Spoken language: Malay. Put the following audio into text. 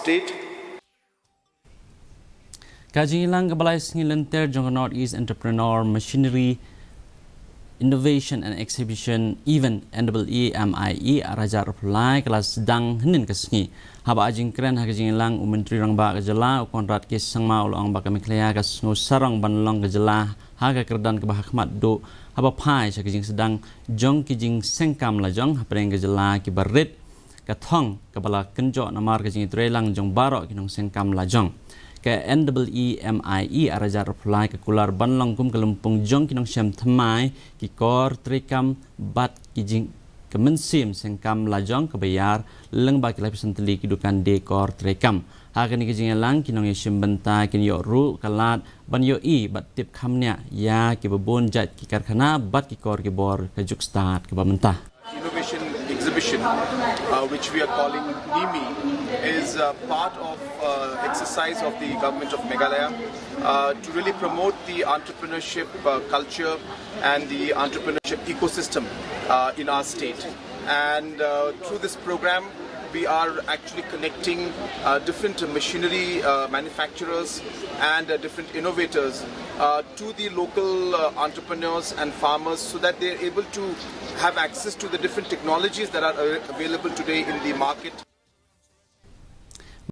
state. Kajilang kabalay ngilenter jong Northeast Entrepreneur Machinery Innovation and Exhibition Event NEEMIE Raja Repulai kelas sedang henin kesngi haba ajing keren hajilang Menteri Rang Ba Kejala Konrad Kes Sangma ulang ba kami klaya kas ngusarang banlong Kejala haga kerdan ke bahakmat do haba pai sakijing sedang jong kijing sengkam lajong hapreng Kejala ki barit kathong kabala kenjo namar kijing trelang jong barok kinong sengkam lajong ke NEEMIE Raja Repulai ke kular banlong kum kelumpung jong kinong syam temai ki kor trekam bat kijing kemensim sengkam lajong kebayar leng ba kilai pesanteli kidukan dekor trekam hakan kijing lang kinong syam benta kin yo ru kalat ban yo I bat tip kamnya ya ki bebon jat ki karkhana bat ki kor ki bor ke juk start ke bamentah Innovation exhibition, which we are calling NEEMI, is part of exercise of the government of Meghalaya to really promote the entrepreneurship culture and the entrepreneurship ecosystem in our state. And through this program, we are actually connecting different machinery manufacturers and different innovators to the local entrepreneurs and farmers so that they are able to have access to the different technologies that are available today in the market.